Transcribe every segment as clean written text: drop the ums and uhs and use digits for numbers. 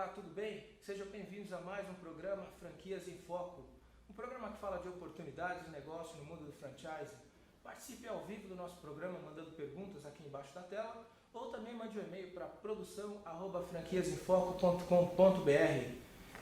Olá, tudo bem? Sejam bem-vindos a mais um programa Franquias em Foco. Um programa que fala de oportunidades de negócio no mundo do franchise. Participe ao vivo do nosso programa mandando perguntas aqui embaixo da tela ou também mande um e-mail para produção@franquiasemfoco.com.br.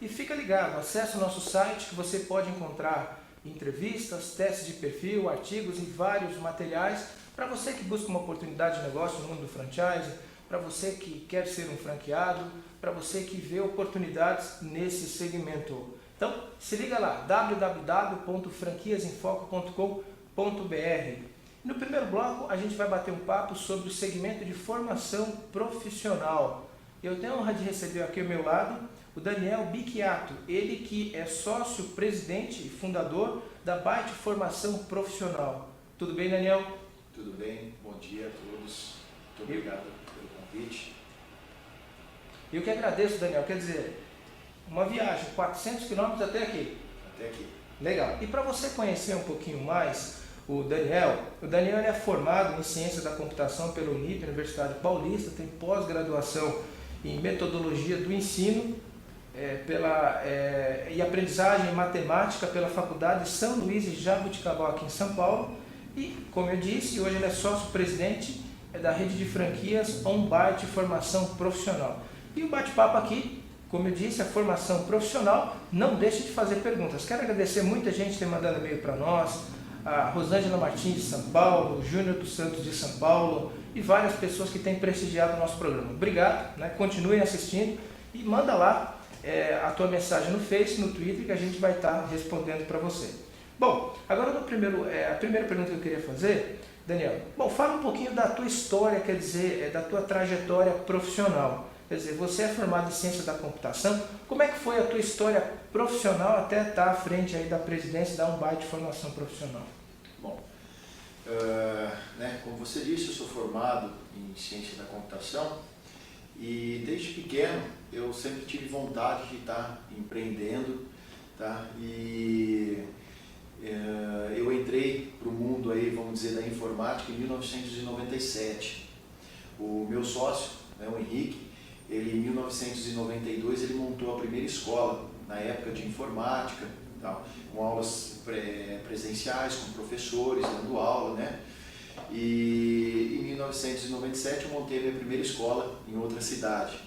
E fica ligado, acesse o nosso site que você pode encontrar entrevistas, testes de perfil, artigos e vários materiais para você que busca uma oportunidade de negócio no mundo do franchise, para você que quer ser um franqueado, para você que vê oportunidades nesse segmento. Então, se liga lá, www.franquiasemfoco.com.br. No primeiro bloco, a gente vai bater um papo sobre o segmento de formação profissional. Eu tenho a honra de receber aqui ao meu lado o Daniel Bicchiato, ele que é sócio, presidente e fundador da Byte Formação Profissional. Tudo bem, Daniel? Tudo bem, bom dia a todos. Muito obrigado pelo convite. Eu que agradeço, Daniel. Quer dizer, uma viagem, 400 quilômetros até aqui. Até aqui. Legal. E para você conhecer um pouquinho mais o Daniel ele é formado em Ciência da Computação pela Unip, Universidade Paulista, tem pós-graduação em Metodologia do Ensino e Aprendizagem em Matemática pela Faculdade São Luís de Jabuticabal, aqui em São Paulo. E, como eu disse, hoje ele é sócio-presidente da rede de franquias Byte Formação Profissional. E o bate-papo aqui, como eu disse, a formação profissional, não deixe de fazer perguntas. Quero agradecer muita gente que tem mandado e-mail para nós, a Rosângela Martins de São Paulo, o Júnior dos Santos de São Paulo e várias pessoas que têm prestigiado o nosso programa. Obrigado, continuem assistindo e manda lá a tua mensagem no Face, no Twitter, que a gente vai estar respondendo para você. Bom, agora a primeira pergunta que eu queria fazer, Daniel, fala um pouquinho da tua história, quer dizer, da tua trajetória profissional. Quer dizer, você é formado em Ciência da Computação. Como é que foi a tua história profissional até estar à frente aí da presidência da Byte Formação Profissional? Bom, como você disse, eu sou formado em Ciência da Computação e desde pequeno eu sempre tive vontade de estar empreendendo, tá? E eu entrei para o mundo aí, vamos dizer, da informática em 1997. O meu sócio, o Henrique, ele, em 1992, ele montou a primeira escola, na época de informática, tal, com aulas presenciais, com professores, dando aula, E em 1997 eu montei a minha primeira escola em outra cidade.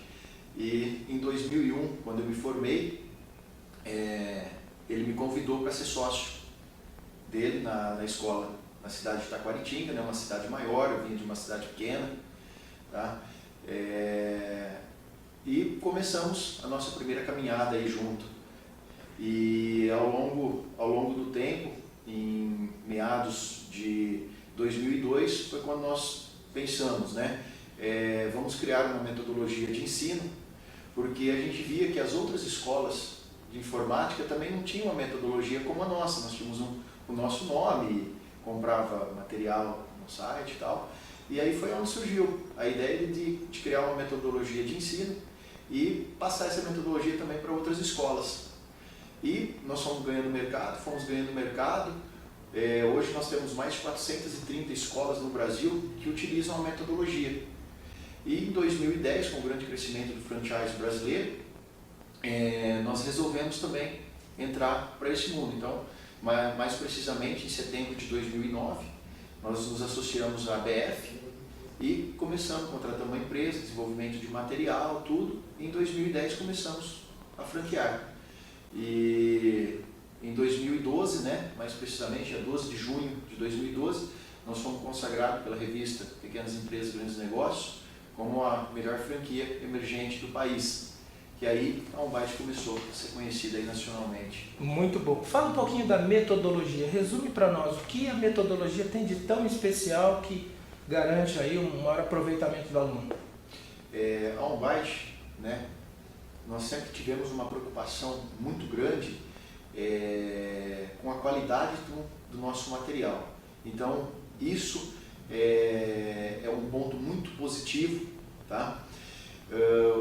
E em 2001, quando eu me formei, ele me convidou para ser sócio dele na escola, na cidade de Taquaritinga, uma cidade maior, eu vim de uma cidade pequena, tá? E começamos a nossa primeira caminhada aí junto. E ao longo do tempo, em meados de 2002, foi quando nós pensamos, vamos criar uma metodologia de ensino, porque a gente via que as outras escolas de informática também não tinham uma metodologia como a nossa. Nós tínhamos o nosso nome, comprava material no site e tal. E aí foi onde surgiu a ideia de criar uma metodologia de ensino e passar essa metodologia também para outras escolas. E nós fomos ganhando mercado. Hoje nós temos mais de 430 escolas no Brasil que utilizam a metodologia. E em 2010, com o grande crescimento do franchise brasileiro, nós resolvemos também entrar para esse mundo. Então, mais precisamente em setembro de 2009, nós nos associamos à ABF e começamos, contratamos uma empresa, desenvolvimento de material, tudo. E em 2010 começamos a franquear. E em 2012, mais precisamente, dia 12 de junho de 2012, nós fomos consagrados pela revista Pequenas Empresas e Grandes Negócios como a melhor franquia emergente do país. Que aí a Byte começou a ser conhecida aí nacionalmente. Muito bom. Fala um pouquinho da metodologia. Resume para nós o que a metodologia tem de tão especial que garante aí um maior aproveitamento do aluno. A Byte, nós sempre tivemos uma preocupação muito grande com a qualidade do nosso material. Então, isso é um ponto muito positivo, tá?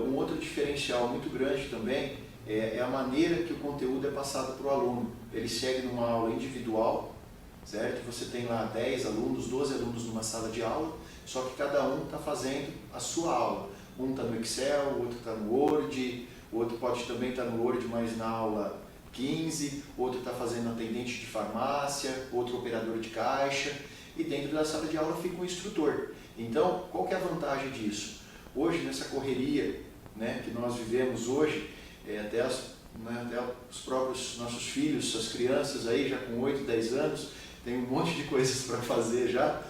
Um outro diferencial muito grande também é a maneira que o conteúdo é passado para o aluno. Ele segue numa aula individual, certo? Você tem lá 10 alunos, 12 alunos numa sala de aula, só que cada um está fazendo a sua aula. Um está no Excel, o outro está no Word, outro pode também estar no Word, mas na aula 15, outro está fazendo atendente de farmácia, outro operador de caixa, e dentro da sala de aula fica um instrutor. Então, qual que é a vantagem disso? Hoje, nessa correria, né, que nós vivemos hoje, até os próprios nossos filhos, as crianças aí já com 8, 10 anos, tem um monte de coisas para fazer já,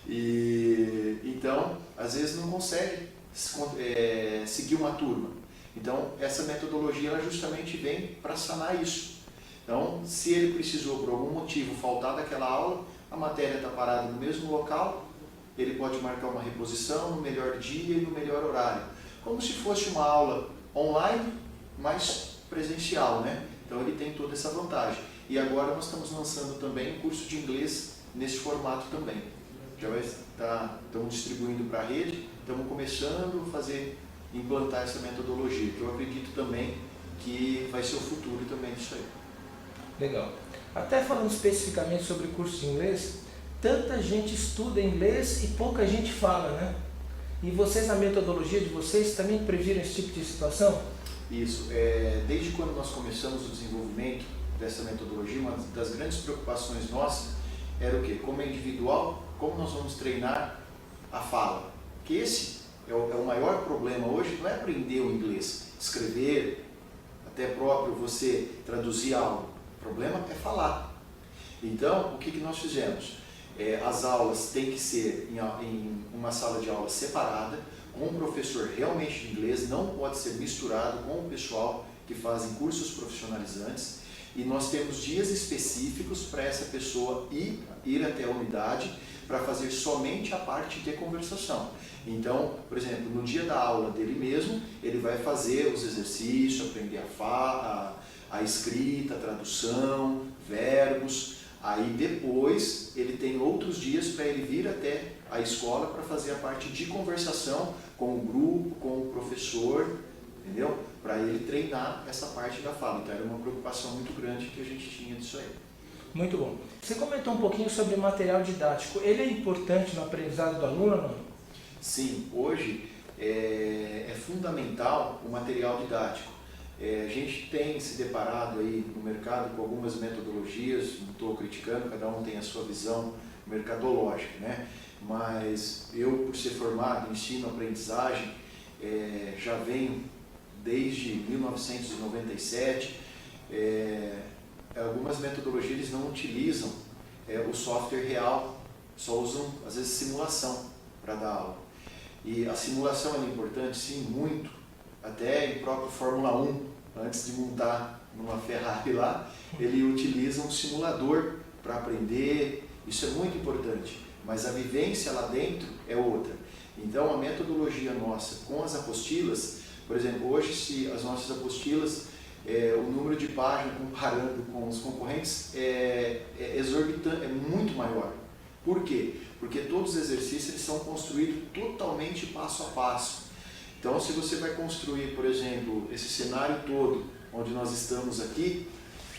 e então, às vezes não consegue seguir uma turma. Então, essa metodologia ela justamente vem para sanar isso. Então, se ele precisou, por algum motivo, faltar daquela aula, a matéria está parada no mesmo local, ele pode marcar uma reposição no melhor dia e no melhor horário. Como se fosse uma aula online, mas presencial, né? Então, ele tem toda essa vantagem. E agora nós estamos lançando também um curso de inglês nesse formato também. Já estamos distribuindo para a rede, estamos começando a implantar essa metodologia, que eu acredito também que vai ser o futuro também disso aí. Legal. Até falando especificamente sobre curso de inglês, tanta gente estuda inglês e pouca gente fala, né? E vocês, na metodologia de vocês, também previram esse tipo de situação? Isso. Desde quando nós começamos o desenvolvimento dessa metodologia, uma das grandes preocupações nossas era o quê? Como é individual, como nós vamos treinar a fala? Que esse é o maior problema hoje, não é aprender o inglês, escrever, até próprio você traduzir algo. O problema é falar. Então, o que nós fizemos? As aulas têm que ser em uma sala de aula separada, com um professor realmente de inglês, não pode ser misturado com o pessoal que fazem cursos profissionalizantes, e nós temos dias específicos para essa pessoa ir até a unidade para fazer somente a parte de conversação. Então, por exemplo, no dia da aula dele mesmo, ele vai fazer os exercícios, aprender a escrita, a tradução, verbos. Aí depois ele tem outros dias para ele vir até a escola para fazer a parte de conversação com o grupo, com o professor, entendeu? Para ele treinar essa parte da fala. Então era uma preocupação muito grande que a gente tinha disso aí. Muito bom. Você comentou um pouquinho sobre o material didático. Ele é importante no aprendizado do aluno ou não? Sim, hoje é fundamental o material didático. A gente tem se deparado aí no mercado com algumas metodologias, não estou criticando, cada um tem a sua visão mercadológica, né? Mas eu, por ser formado em ensino-aprendizagem, já venho desde 1997, algumas metodologias eles não utilizam o software real, só usam às vezes simulação para dar aula. E a simulação é importante, sim, muito, até em próprio Fórmula 1, antes de montar numa Ferrari lá, ele utiliza um simulador para aprender, isso é muito importante, mas a vivência lá dentro é outra. Então a metodologia nossa com as apostilas, por exemplo, hoje se as nossas apostilas, o número de páginas comparando com os concorrentes é exorbitante, é muito maior. Por quê? Porque todos os exercícios eles são construídos totalmente passo a passo. Então, se você vai construir, por exemplo, esse cenário todo, onde nós estamos aqui,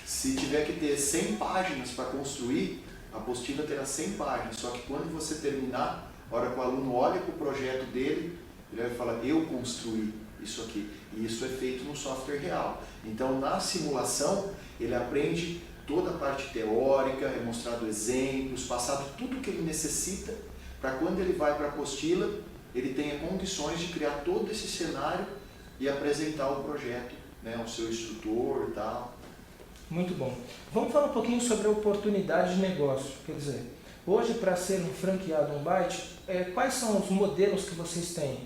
se tiver que ter 100 páginas para construir, a apostila terá 100 páginas. Só que quando você terminar, a hora que o aluno olha para o projeto dele, ele vai falar, eu construí isso aqui. E isso é feito no software real. Então, na simulação, ele aprende toda a parte teórica, é mostrado exemplos, passado tudo o que ele necessita, para quando ele vai para a apostila, ele tenha condições de criar todo esse cenário e apresentar o projeto, né, ao seu instrutor e tal. Muito bom. Vamos falar um pouquinho sobre a oportunidade de negócio. Quer dizer, hoje para ser um franqueado OnByte, quais são os modelos que vocês têm?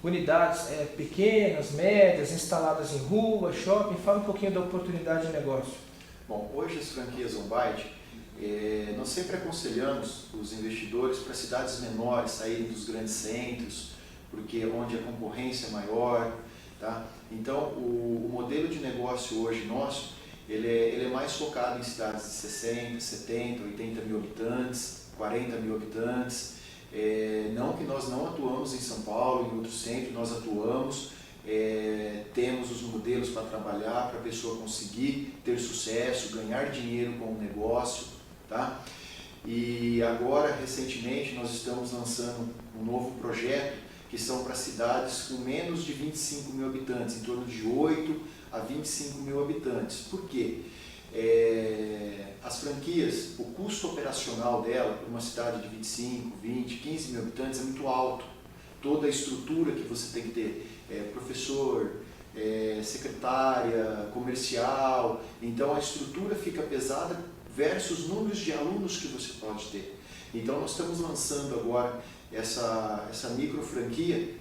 Unidades pequenas, médias, instaladas em rua, shopping? Fala um pouquinho da oportunidade de negócio. Bom, hoje as franquias OnByte, nós sempre aconselhamos os investidores para cidades menores saírem dos grandes centros, porque onde a concorrência é maior, tá? Então, o modelo de negócio hoje nosso, ele é mais focado em cidades de 60, 70, 80 mil habitantes, 40 mil habitantes. Não que nós não atuamos em São Paulo, em outros centros, nós atuamos, temos os modelos para trabalhar, para a pessoa conseguir ter sucesso, ganhar dinheiro com o negócio, tá? E agora, recentemente, nós estamos lançando um novo projeto que são para cidades com menos de 25 mil habitantes, em torno de 8 a 25 mil habitantes. Por quê? As franquias, o custo operacional dela, para uma cidade de 25, 20, 15 mil habitantes é muito alto. Toda a estrutura que você tem que ter, professor, secretária, comercial, então a estrutura fica pesada versus números de alunos que você pode ter. Então nós estamos lançando agora essa micro franquia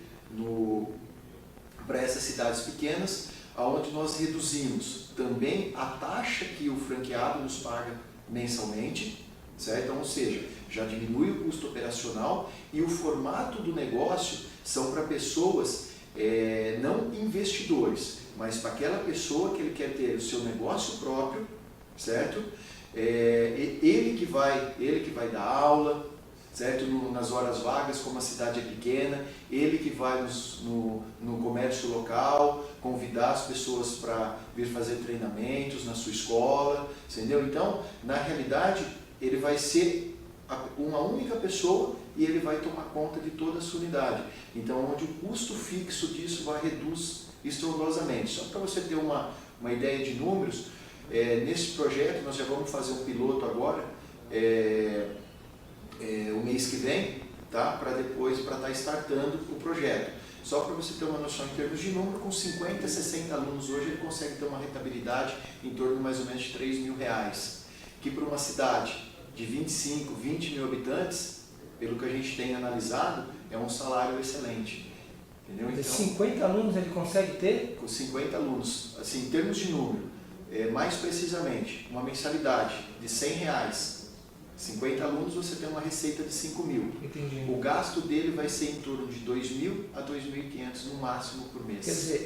para essas cidades pequenas, onde nós reduzimos também a taxa que o franqueado nos paga mensalmente, certo? Então, ou seja, já diminui o custo operacional e o formato do negócio são para pessoas, não investidores, mas para aquela pessoa que ele quer ter o seu negócio próprio, certo? Ele que vai dar aula, certo? Nas horas vagas, como a cidade é pequena, ele que vai no comércio local, convidar as pessoas para vir fazer treinamentos na sua escola, entendeu? Então, na realidade, ele vai ser uma única pessoa e ele vai tomar conta de toda a sua unidade. Então, onde o custo fixo disso reduz estrondosamente. Só para você ter uma ideia de números, nesse projeto nós já vamos fazer um piloto agora, o mês que vem, tá? Para estar startando o projeto. Só para você ter uma noção em termos de número, com 50, 60 alunos hoje ele consegue ter uma rentabilidade em torno de mais ou menos de R$3.000, que para uma cidade de 25, 20 mil habitantes, pelo que a gente tem analisado, é um salário excelente. Entendeu? Então, 50 alunos ele consegue ter? Com 50 alunos, assim, em termos de número, mais precisamente, uma mensalidade de R$100, 50 alunos você tem uma receita de 5 mil. Entendi. O gasto dele vai ser em torno de 2.000 a 2.500 no máximo por mês. Quer dizer,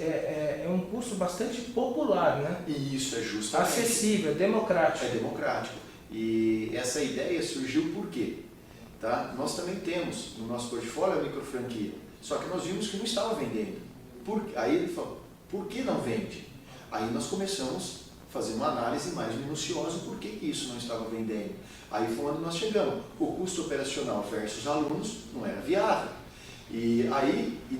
é um custo bastante popular, né? E isso é justamente. Acessível, democrático. É democrático. E essa ideia surgiu por quê? Tá? Nós também temos no nosso portfólio a micro franquia, só que nós vimos que não estava vendendo. Aí ele falou, por que não vende? Aí nós começamos a fazer uma análise mais minuciosa por que isso não estava vendendo. Aí foi onde nós chegamos. O custo operacional versus alunos não era viável. E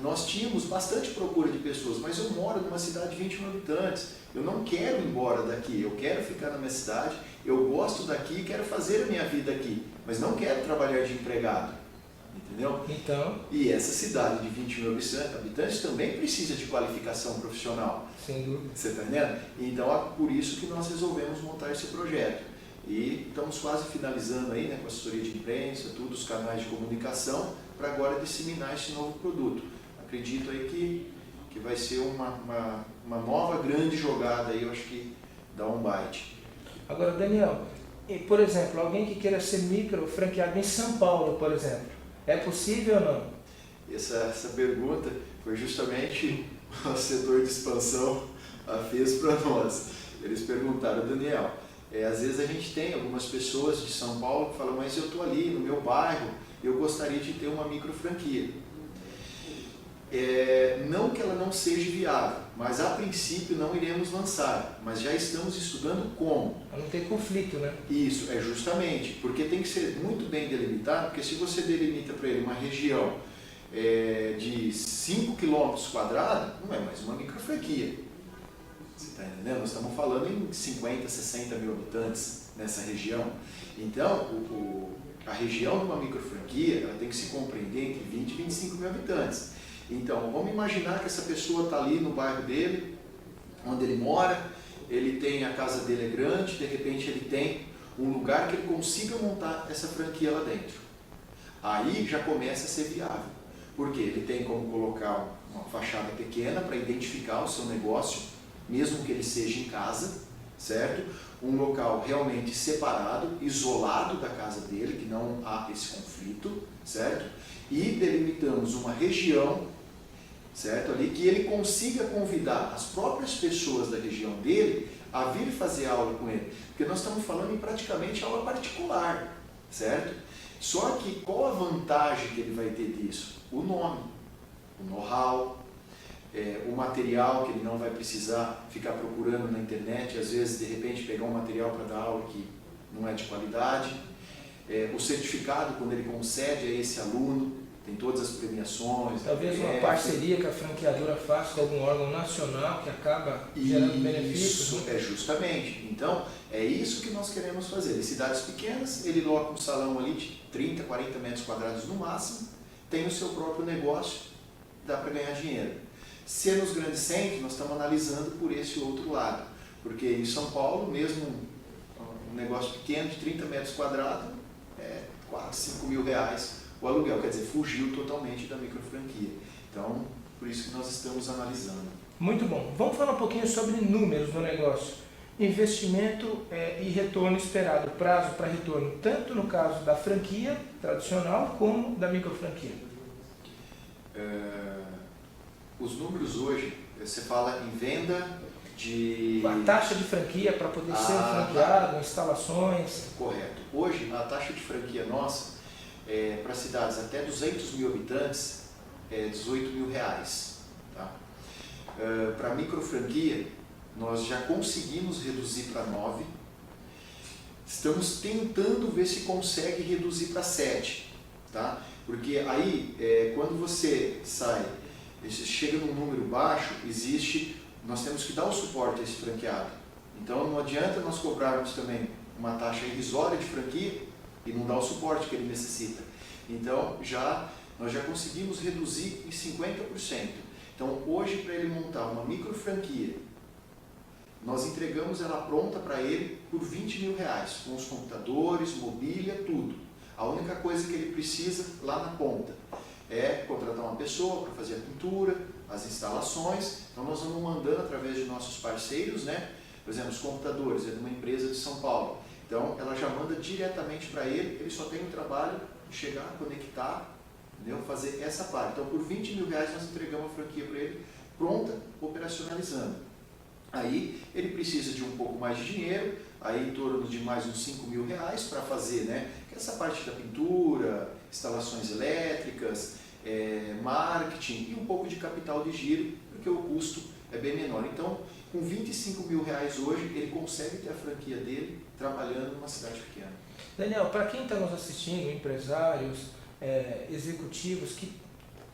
nós tínhamos bastante procura de pessoas, mas eu moro numa cidade de 20 mil habitantes. Eu não quero ir embora daqui, eu quero ficar na minha cidade, eu gosto daqui, quero fazer a minha vida aqui, mas não quero trabalhar de empregado. Entendeu? Então, e essa cidade de 20 mil habitantes também precisa de qualificação profissional. Sem dúvida. Você está entendendo? Então é por isso que nós resolvemos montar esse projeto. E estamos quase finalizando aí, né, com a assessoria de imprensa, tudo, os canais de comunicação, para agora disseminar esse novo produto. Acredito aí que vai ser uma nova grande jogada aí, eu acho que da OnByte. Agora, Daniel, por exemplo, alguém que queira ser micro franqueado em São Paulo, por exemplo, é possível ou não? Essa pergunta foi justamente o setor de expansão fez para nós. Eles perguntaram, Daniel, às vezes a gente tem algumas pessoas de São Paulo que falam, mas eu estou ali no meu bairro, eu gostaria de ter uma micro franquia. Não que ela não seja viável, mas a princípio não iremos lançar, mas já estamos estudando como. Para não ter conflito, né? Isso, justamente, porque tem que ser muito bem delimitado, porque se você delimita para ele uma região de 5 km², não é mais uma micro franquia. Você está entendendo? Nós estamos falando em 50, 60 mil habitantes nessa região. Então, a região de uma micro franquia ela tem que se compreender entre 20 e 25 mil habitantes. Então, vamos imaginar que essa pessoa está ali no bairro dele, onde ele mora, ele tem, a casa dele é grande, de repente ele tem um lugar que ele consiga montar essa franquia lá dentro. Aí já começa a ser viável, porque ele tem como colocar uma fachada pequena para identificar o seu negócio, mesmo que ele seja em casa, certo? Um local realmente separado, isolado da casa dele, que não há esse conflito, certo? E delimitamos uma região, certo? Ali que ele consiga convidar as próprias pessoas da região dele a vir fazer aula com ele, porque nós estamos falando em praticamente aula particular, certo? Só que qual a vantagem que ele vai ter disso? O nome, o know-how, o material que ele não vai precisar ficar procurando na internet, às vezes de repente pegar um material para dar aula que não é de qualidade, o certificado quando ele concede a esse aluno, tem todas as premiações. Talvez uma parceria que a franqueadora faça com algum órgão nacional que acaba gerando benefícios. Isso, justamente. Então, é isso que nós queremos fazer. Em cidades pequenas, ele loca um salão ali de 30, 40 metros quadrados no máximo, tem o seu próprio negócio, dá para ganhar dinheiro. Se é nos grandes centros, nós estamos analisando por esse outro lado. Porque em São Paulo, mesmo um negócio pequeno de 30 metros quadrados, é quase 5 mil reais o aluguel, quer dizer, fugiu totalmente da microfranquia. Então, por isso que nós estamos analisando. Muito bom. Vamos falar um pouquinho sobre números do negócio. Investimento e retorno esperado, prazo para retorno, tanto no caso da franquia tradicional como da microfranquia. Os números hoje, você fala em venda de... A taxa de franquia para poder ser franqueado, instalações. Correto. Hoje, a taxa de franquia nossa, para cidades até 200 mil habitantes, é 18 mil reais. Tá? Para microfranquia, nós já conseguimos reduzir para 9. Estamos tentando ver se consegue reduzir para 7. Tá? Porque aí, quando você chega num número baixo, nós temos que dar o suporte a esse franqueado. Então não adianta nós cobrarmos também uma taxa irrisória de franquia e não dar o suporte que ele necessita. Então nós já conseguimos reduzir em 50%. Então hoje, para ele montar uma micro franquia, nós entregamos ela pronta para ele por 20 mil reais, com os computadores, mobília, tudo. A única coisa que ele precisa lá na ponta é contratar uma pessoa para fazer a pintura, as instalações. Então nós vamos mandando através de nossos parceiros, né? Por exemplo, os computadores, é de uma empresa de São Paulo. Então ela já manda diretamente para ele só tem o trabalho de chegar, conectar, entendeu? Fazer essa parte. Então por 20 mil reais nós entregamos a franquia para ele pronta, operacionalizando. Aí ele precisa de um pouco mais de dinheiro, aí em torno de mais uns 5 mil reais para fazer, né? Essa parte da pintura, instalações elétricas, marketing e um pouco de capital de giro, porque o custo é bem menor. Então, com 25 mil reais hoje, ele consegue ter a franquia dele trabalhando numa cidade pequena. Daniel, para quem está nos assistindo, empresários, executivos que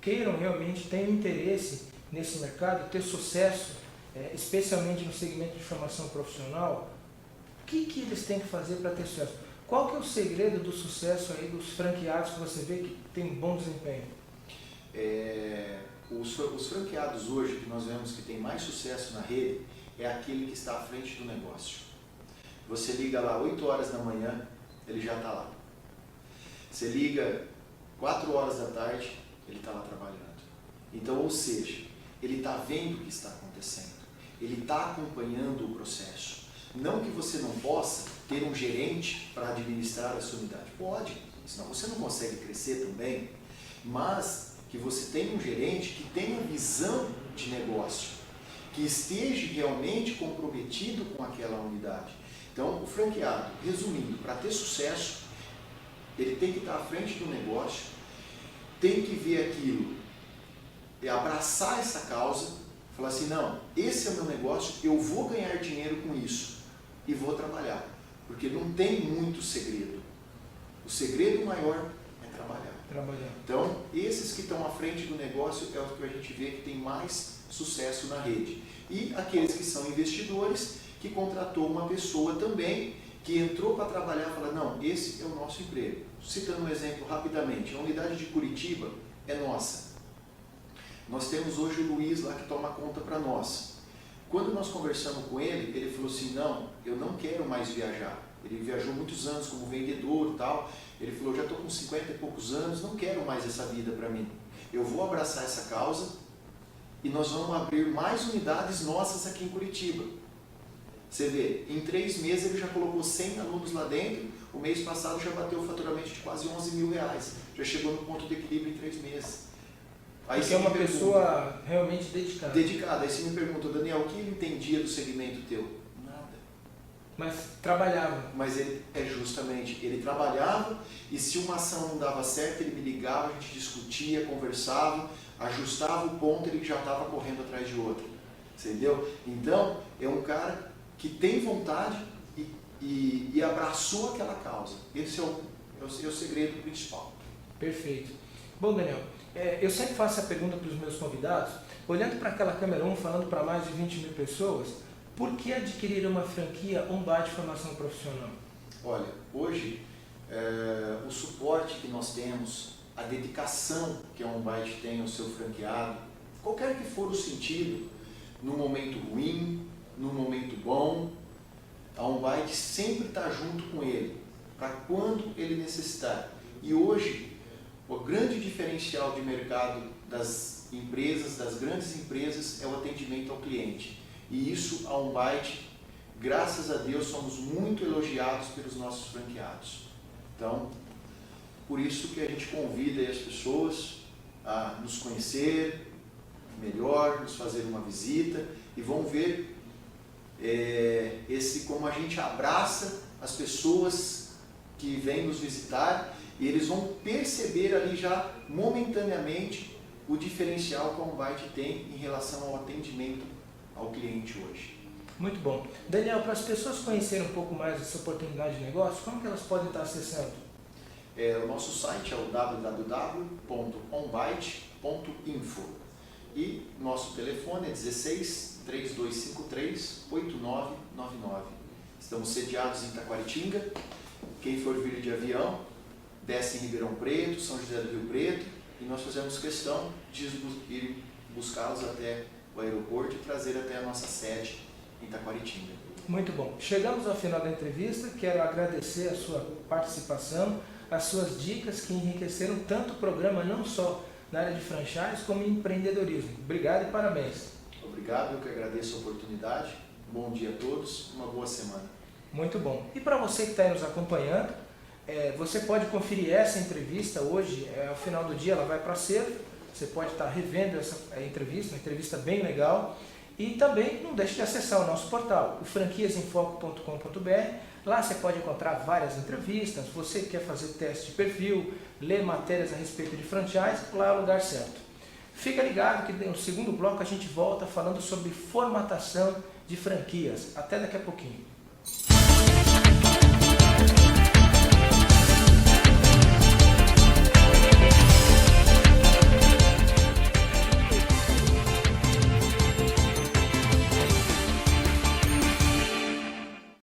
queiram realmente, tenham interesse nesse mercado, ter sucesso, especialmente no segmento de formação profissional, o que eles têm que fazer para ter sucesso? Qual que é o segredo do sucesso aí dos franqueados que você vê que tem bom desempenho? Os franqueados hoje, que nós vemos que tem mais sucesso na rede, é aquele que está à frente do negócio. Você liga lá 8 horas da manhã, ele já está lá. Você liga 4 horas da tarde, ele está lá trabalhando. Então, ou seja, ele está vendo o que está acontecendo. Ele está acompanhando o processo. Não que você não possa ter um gerente para administrar a sua unidade. Pode, senão você não consegue crescer também. Mas que você tenha um gerente que tenha visão de negócio, que esteja realmente comprometido com aquela unidade. Então, o franqueado, resumindo, para ter sucesso, ele tem que estar à frente do negócio, tem que ver aquilo, abraçar essa causa, falar assim, não, esse é o meu negócio, eu vou ganhar dinheiro com isso e vou trabalhar, porque não tem muito segredo. O segredo maior é trabalhar. Então, esses que estão à frente do negócio é o que a gente vê que tem mais sucesso na rede. E aqueles que são investidores, que contratou uma pessoa também, que entrou para trabalhar e fala, não, esse é o nosso emprego. Citando um exemplo rapidamente, a unidade de Curitiba é nossa. Nós temos hoje o Luiz lá que toma conta para nós. Quando nós conversamos com ele, ele falou assim, não, eu não quero mais viajar. Ele viajou muitos anos como vendedor e tal. Ele falou, já estou com 50 e poucos anos, não quero mais essa vida para mim. Eu vou abraçar essa causa e nós vamos abrir mais unidades nossas aqui em Curitiba. Você vê, em 3 meses ele já colocou 100 alunos lá dentro, o mês passado já bateu o faturamento de quase 11 mil reais. Já chegou no ponto de equilíbrio em 3 meses. Aí você é uma pessoa realmente dedicada. Dedicada. Aí você me pergunta, Daniel, o que ele entendia do segmento teu? Nada. Mas trabalhava. Mas ele justamente, ele trabalhava e se uma ação não dava certo, ele me ligava, a gente discutia, conversava, ajustava o ponto, ele já estava correndo atrás de outro. Entendeu? Então, é um cara que tem vontade e abraçou aquela causa. Esse é o segredo principal. Perfeito. Bom, Daniel, eu sempre faço a pergunta para os meus convidados, olhando para aquela câmera 1, falando para mais de 20 mil pessoas, por que adquirir uma franquia OnBite Formação Profissional? Olha, hoje o suporte que nós temos, a dedicação que a OnBite tem ao seu franqueado, qualquer que for o sentido, no momento ruim, no momento bom, a OnBite sempre está junto com ele, para quando ele necessitar. E hoje, o grande diferencial de mercado das empresas, das grandes empresas, é o atendimento ao cliente. E isso, a OnBite, graças a Deus, somos muito elogiados pelos nossos franqueados. Então, por isso que a gente convida as pessoas a nos conhecer melhor, nos fazer uma visita e vão ver como a gente abraça as pessoas que vêm nos visitar e eles vão perceber ali já momentaneamente o diferencial que a OnBite tem em relação ao atendimento ao cliente hoje. Muito bom. Daniel, para as pessoas conhecerem um pouco mais essa oportunidade de negócio, como que elas podem estar acessando? O nosso site é o www.onbite.info e nosso telefone é 16 3253 8999. Estamos sediados em Taquaritinga. Quem for vir de avião, desce em Ribeirão Preto, São José do Rio Preto, e nós fazemos questão de ir buscá-los até o aeroporto e trazer até a nossa sede em Taquaritinga. Muito bom. Chegamos ao final da entrevista, quero agradecer a sua participação, as suas dicas que enriqueceram tanto o programa, não só na área de franchise, como em empreendedorismo. Obrigado e parabéns. Obrigado, eu que agradeço a oportunidade. Bom dia a todos, uma boa semana. Muito bom. E para você que está aí nos acompanhando, você pode conferir essa entrevista hoje, ao final do dia ela vai para acervo. Você pode estar revendo essa entrevista, uma entrevista bem legal. E também não deixe de acessar o nosso portal, o franquiasemfoco.com.br. Lá você pode encontrar várias entrevistas. Você que quer fazer teste de perfil, ler matérias a respeito de franchise, lá é o lugar certo. Fica ligado que no segundo bloco a gente volta falando sobre formatação de franquias. Até daqui a pouquinho.